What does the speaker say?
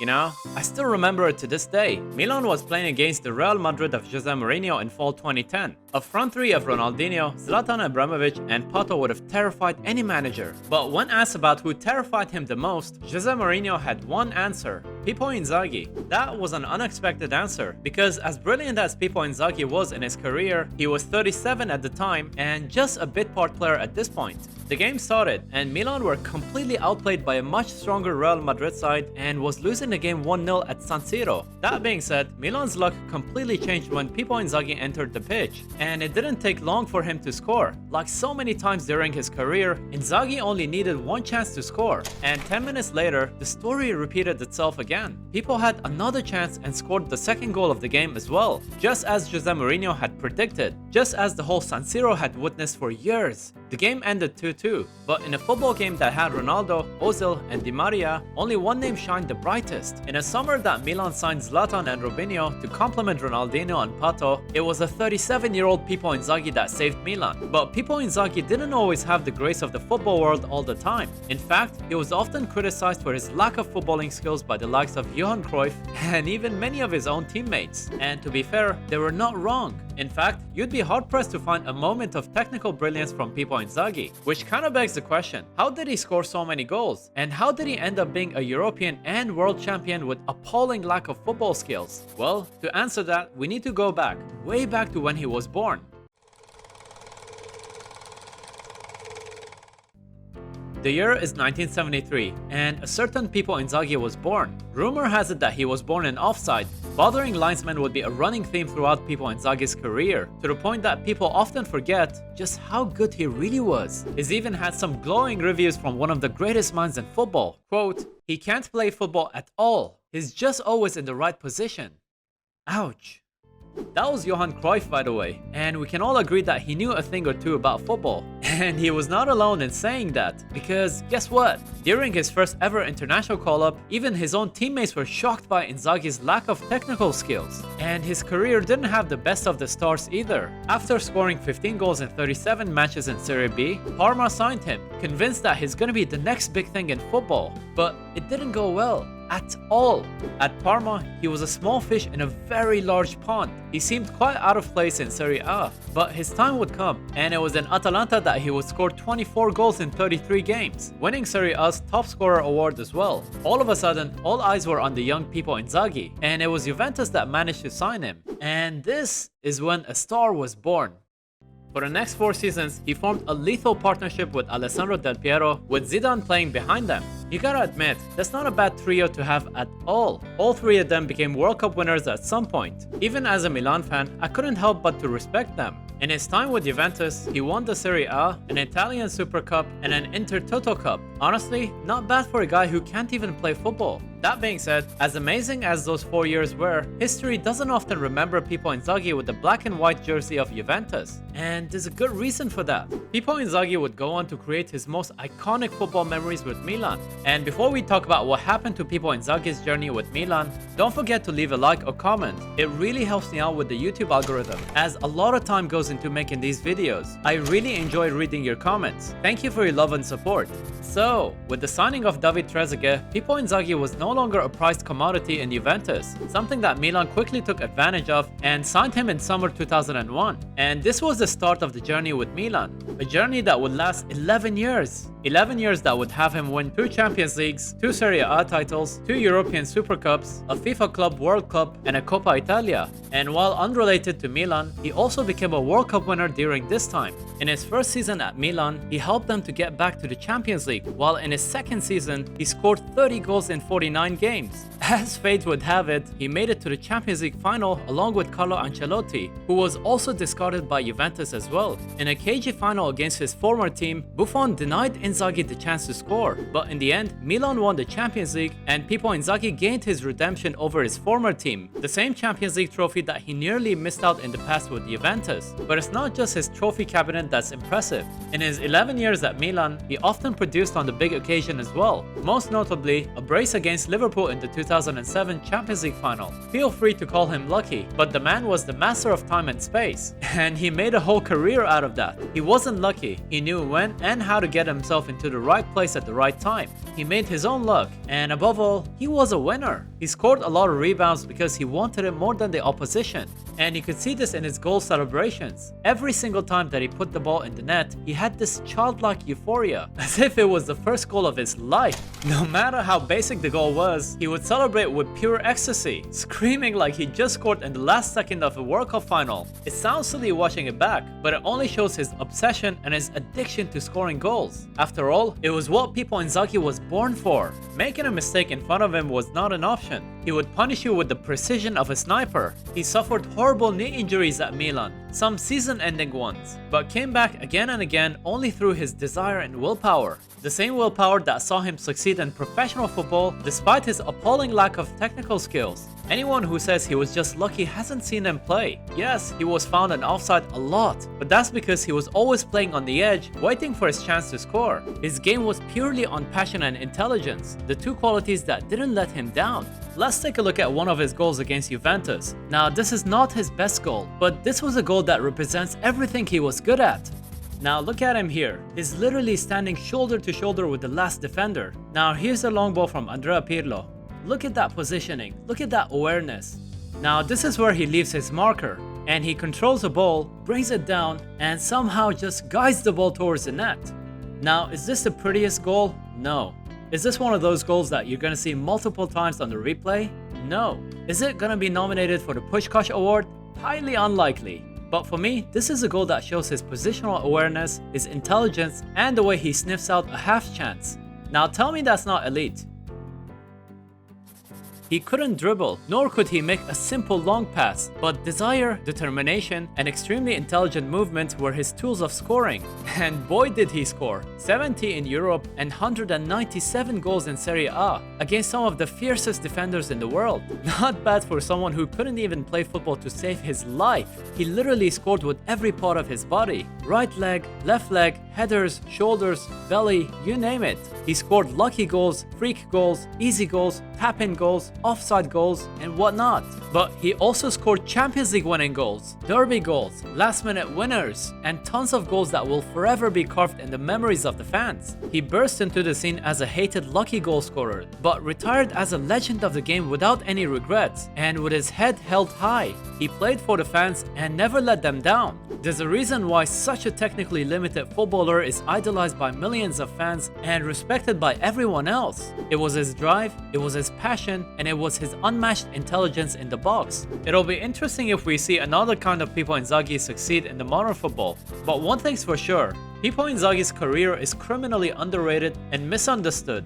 You know, I still remember it to this day. Milan was playing against the Real Madrid of Jose Mourinho in fall 2010. A front three of Ronaldinho, Zlatan Ibrahimovic, and Pato would have terrified any manager. But when asked about who terrified him the most, Jose Mourinho had one answer: Pippo Inzaghi. That was an unexpected answer, because as brilliant as Pippo Inzaghi was in his career, he was 37 at the time and just a bit part player at this point. The game started, and Milan were completely outplayed by a much stronger Real Madrid side and was losing the game 1-0 at San Siro. That being said, Milan's luck completely changed when Pippo Inzaghi entered the pitch, and it didn't take long for him to score. Like so many times during his career, Inzaghi only needed one chance to score, and 10 minutes later, the story repeated itself again. Pippo had another chance and scored the second goal of the game as well, just as Jose Mourinho had predicted, just as the whole San Siro had witnessed for years. The game ended 2-2, but in a football game that had Ronaldo, Ozil, and Di Maria, only one name shined the brightest. In a summer that Milan signed Zlatan and Robinho to complement Ronaldinho and Pato, it was a 37-year-old Pippo Inzaghi that saved Milan. But Pippo Inzaghi didn't always have the grace of the football world all the time. In fact, he was often criticized for his lack of footballing skills by the likes of Johan Cruyff and even many of his own teammates. And to be fair, they were not wrong. In fact, you'd be hard-pressed to find a moment of technical brilliance from Pippo Inzaghi, which kinda begs the question: how did he score so many goals? And how did he end up being a European and world champion with appalling lack of football skills? Well, to answer that, we need to go back, way back to when he was born. The year is 1973, and a certain Pippo Inzaghi was born. Rumor has it that he was born in offside. Bothering linesmen would be a running theme throughout Pippo Inzaghi's career, to the point that people often forget just how good he really was. He's even had some glowing reviews from one of the greatest minds in football. Quote, "He can't play football at all. He's just always in the right position." Ouch. That was Johan Cruyff, by the way, and we can all agree that he knew a thing or two about football. And he was not alone in saying that, because guess what? During his first ever international call-up, even his own teammates were shocked by Inzaghi's lack of technical skills. And his career didn't have the best of the stars either. After scoring 15 goals in 37 matches in Serie B, Parma signed him, convinced that he's gonna be the next big thing in football. But it didn't go well. At all. At Parma, he was a small fish in a very large pond. He seemed quite out of place in Serie A, but his time would come, and it was in Atalanta that he would score 24 goals in 33 games, winning Serie A's top scorer award as well. All of a sudden, all eyes were on the young Pippo Inzaghi, and it was Juventus that managed to sign him. And this is when a star was born. For the next 4 seasons, he formed a lethal partnership with Alessandro Del Piero, with Zidane playing behind them. You gotta admit, that's not a bad trio to have at all. All 3 of them became World Cup winners at some point. Even as a Milan fan, I couldn't help but to respect them. In his time with Juventus, he won the Serie A, an Italian Super Cup, and an Intertoto Cup. Honestly, not bad for a guy who can't even play football. That being said, as amazing as those 4 years were, history doesn't often remember Pippo Inzaghi with the black and white jersey of Juventus. And there's a good reason for that. Pippo Inzaghi would go on to create his most iconic football memories with Milan. And before we talk about what happened to Pippo Inzaghi's journey with Milan, don't forget to leave a like or comment. It really helps me out with the YouTube algorithm, as a lot of time goes into making these videos. I really enjoy reading your comments. Thank you for your love and support. So, with the signing of David Trezeguet, Pippo Inzaghi was no longer a prized commodity in Juventus, something that Milan quickly took advantage of and signed him in summer 2001. And this was the start of the journey with Milan, a journey that would last 11 years. 11 years that would have him win 2 Champions Leagues, 2 Serie A titles, 2 European Super Cups, a FIFA Club World Cup, and a Coppa Italia. And while unrelated to Milan, he also became a World Cup winner during this time. In his first season at Milan, he helped them to get back to the Champions League, while in his second season, he scored 30 goals in 49 games. As fate would have it, he made it to the Champions League final along with Carlo Ancelotti, who was also discarded by Juventus as well. In a cagey final against his former team, Buffon denied Inzaghi the chance to score, but in the end, Milan won the Champions League and Pippo Inzaghi gained his redemption over his former team, the same Champions League trophy that he nearly missed out in the past with Juventus. But it's not just his trophy cabinet that's impressive. In his 11 years at Milan, he often produced on the big occasion as well, most notably a brace against Liverpool in the 2007 Champions League final. Feel free to call him lucky, but the man was the master of time and space, and he made a whole career out of that. He wasn't lucky, he knew when and how to get himself himself into the right place at the right time. He made his own luck, and above all, he was a winner. He scored a lot of rebounds because he wanted it more than the opposition. And you could see this in his goal celebrations. Every single time that he put the ball in the net, he had this childlike euphoria, as if it was the first goal of his life. No matter how basic the goal was, he would celebrate with pure ecstasy, screaming like he just scored in the last second of a World Cup final. It sounds silly watching it back, but it only shows his obsession and his addiction to scoring goals. After all, it was what Pippo Inzaghi was born for. Making a mistake in front of him was not an option. He would punish you with the precision of a sniper. He suffered horrible knee injuries at Milan, some season-ending ones, but came back again and again only through his desire and willpower. The same willpower that saw him succeed in professional football despite his appalling lack of technical skills. Anyone who says he was just lucky hasn't seen him play. Yes, he was found in offside a lot, but that's because he was always playing on the edge, waiting for his chance to score. His game was purely on passion and intelligence, the two qualities that didn't let him down. Let's take a look at one of his goals against Juventus. Now, this is not his best goal, but this was a goal that represents everything he was good at. Now look at him here. He's literally standing shoulder to shoulder with the last defender. Now here's a long ball from Andrea Pirlo. Look at that positioning. Look at that awareness. Now this is where he leaves his marker, and he controls the ball, brings it down, and somehow just guides the ball towards the net. Now, is this the prettiest goal? No. Is this one of those goals that you're gonna see multiple times on the replay? No. Is it gonna be nominated for the Pushkash Award? Highly unlikely. But for me, this is a goal that shows his positional awareness, his intelligence, and the way he sniffs out a half chance. Now tell me that's not elite. He couldn't dribble, nor could he make a simple long pass, but desire, determination, and extremely intelligent movement were his tools of scoring. And boy did he score! 70 in Europe and 197 goals in Serie A against some of the fiercest defenders in the world. Not bad for someone who couldn't even play football to save his life. He literally scored with every part of his body. Right leg, left leg, headers, shoulders, belly, you name it. He scored lucky goals, freak goals, easy goals, tap-in goals, offside goals, and whatnot. But he also scored Champions League winning goals, derby goals, last-minute winners, and tons of goals that will forever be carved in the memories of the fans. He burst into the scene as a hated lucky goal scorer, but retired as a legend of the game without any regrets, and with his head held high. He played for the fans and never let them down. There's a reason why such a technically limited footballer is idolized by millions of fans and respected by everyone else. It was his drive, it was his passion, and it was his unmatched intelligence in the box. It'll be interesting if we see another kind of Pippo Inzaghi succeed in the modern football. But one thing's for sure, Pippo Inzaghi's career is criminally underrated and misunderstood.